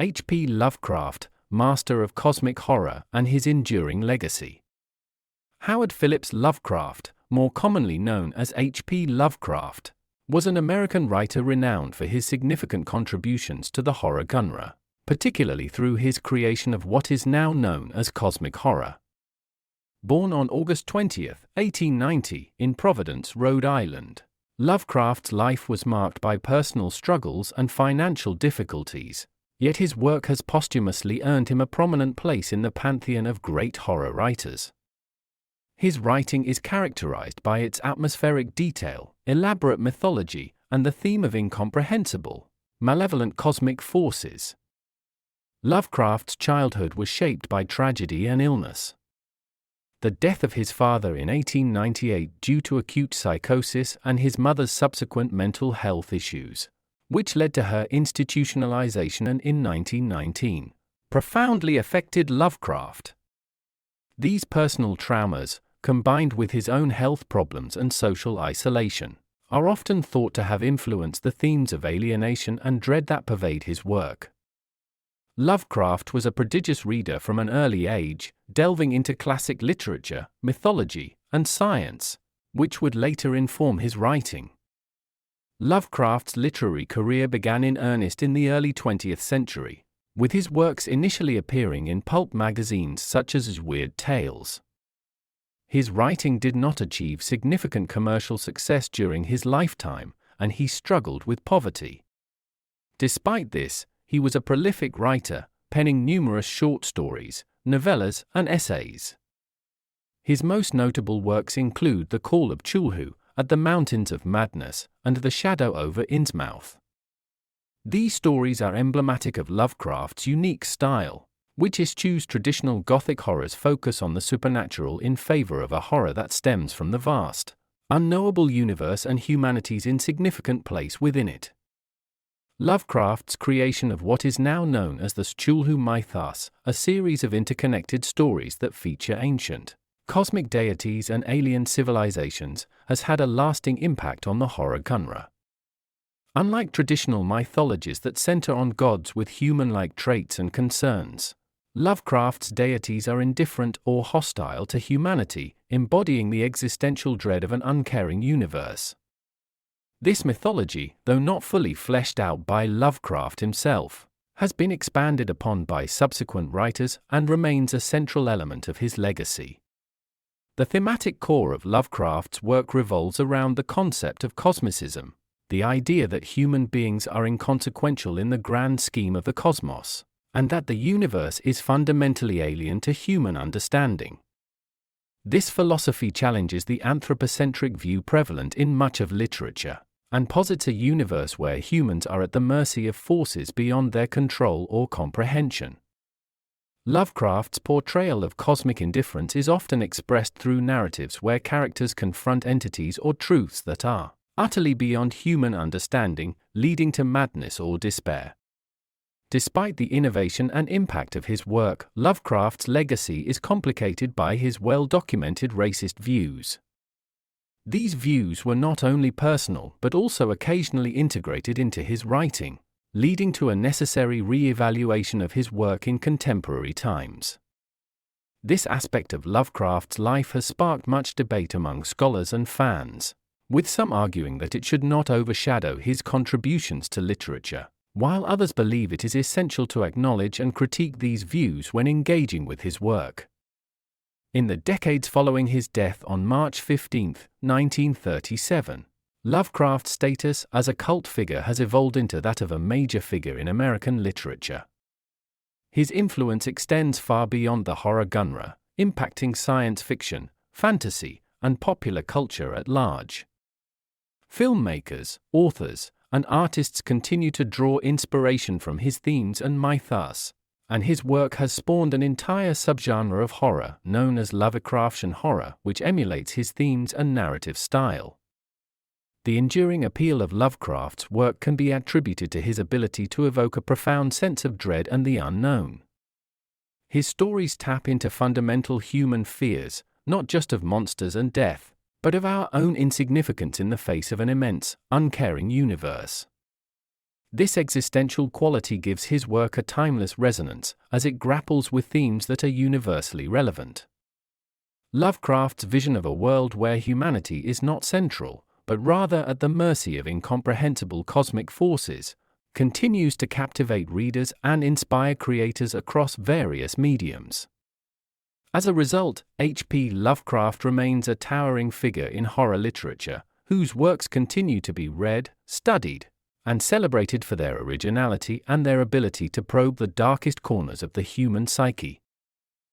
H.P. Lovecraft, master of cosmic horror, and his enduring legacy. Howard Phillips Lovecraft, more commonly known as H.P. Lovecraft, was an American writer renowned for his significant contributions to the horror genre, particularly through his creation of what is now known as cosmic horror. Born on August 20, 1890, in Providence, Rhode Island, Lovecraft's life was marked by personal struggles and financial difficulties, yet his work has posthumously earned him a prominent place in the pantheon of great horror writers. His writing is characterized by its atmospheric detail, elaborate mythology, and the theme of incomprehensible, malevolent cosmic forces. Lovecraft's childhood was shaped by tragedy and illness. The death of his father in 1898 due to acute psychosis and his mother's subsequent mental health issues, which led to her institutionalization in 1919, profoundly affected Lovecraft. These personal traumas, combined with his own health problems and social isolation, are often thought to have influenced the themes of alienation and dread that pervade his work. Lovecraft was a prodigious reader from an early age, delving into classic literature, mythology, and science, which would later inform his writing. Lovecraft's literary career began in earnest in the early 20th century, with his works initially appearing in pulp magazines such as Weird Tales. His writing did not achieve significant commercial success during his lifetime, and he struggled with poverty. Despite this, he was a prolific writer, penning numerous short stories, novellas, and essays. His most notable works include The Call of Cthulhu, At the Mountains of Madness, and The Shadow over Innsmouth. These stories are emblematic of Lovecraft's unique style, which eschews traditional Gothic horror's focus on the supernatural in favor of a horror that stems from the vast, unknowable universe and humanity's insignificant place within it. Lovecraft's creation of what is now known as the Cthulhu Mythos, a series of interconnected stories that feature ancient, cosmic deities and alien civilizations, has had a lasting impact on the horror genre. Unlike traditional mythologies that center on gods with human-like traits and concerns, Lovecraft's deities are indifferent or hostile to humanity, embodying the existential dread of an uncaring universe. This mythology, though not fully fleshed out by Lovecraft himself, has been expanded upon by subsequent writers and remains a central element of his legacy. The thematic core of Lovecraft's work revolves around the concept of cosmicism, the idea that human beings are inconsequential in the grand scheme of the cosmos, and that the universe is fundamentally alien to human understanding. This philosophy challenges the anthropocentric view prevalent in much of literature, and posits a universe where humans are at the mercy of forces beyond their control or comprehension. Lovecraft's portrayal of cosmic indifference is often expressed through narratives where characters confront entities or truths that are utterly beyond human understanding, leading to madness or despair. Despite the innovation and impact of his work, Lovecraft's legacy is complicated by his well-documented racist views. These views were not only personal but also occasionally integrated into his writing, leading to a necessary re-evaluation of his work in contemporary times. This aspect of Lovecraft's life has sparked much debate among scholars and fans, with some arguing that it should not overshadow his contributions to literature, while others believe it is essential to acknowledge and critique these views when engaging with his work. In the decades following his death on March 15, 1937, Lovecraft's status as a cult figure has evolved into that of a major figure in American literature. His influence extends far beyond the horror genre, impacting science fiction, fantasy, and popular culture at large. Filmmakers, authors, and artists continue to draw inspiration from his themes and mythos, and his work has spawned an entire subgenre of horror known as Lovecraftian horror, which emulates his themes and narrative style. The enduring appeal of Lovecraft's work can be attributed to his ability to evoke a profound sense of dread and the unknown. His stories tap into fundamental human fears, not just of monsters and death, but of our own insignificance in the face of an immense, uncaring universe. This existential quality gives his work a timeless resonance, as it grapples with themes that are universally relevant. Lovecraft's vision of a world where humanity is not central, but rather at the mercy of incomprehensible cosmic forces, continues to captivate readers and inspire creators across various mediums. As a result, H.P. Lovecraft remains a towering figure in horror literature, whose works continue to be read, studied, and celebrated for their originality and their ability to probe the darkest corners of the human psyche.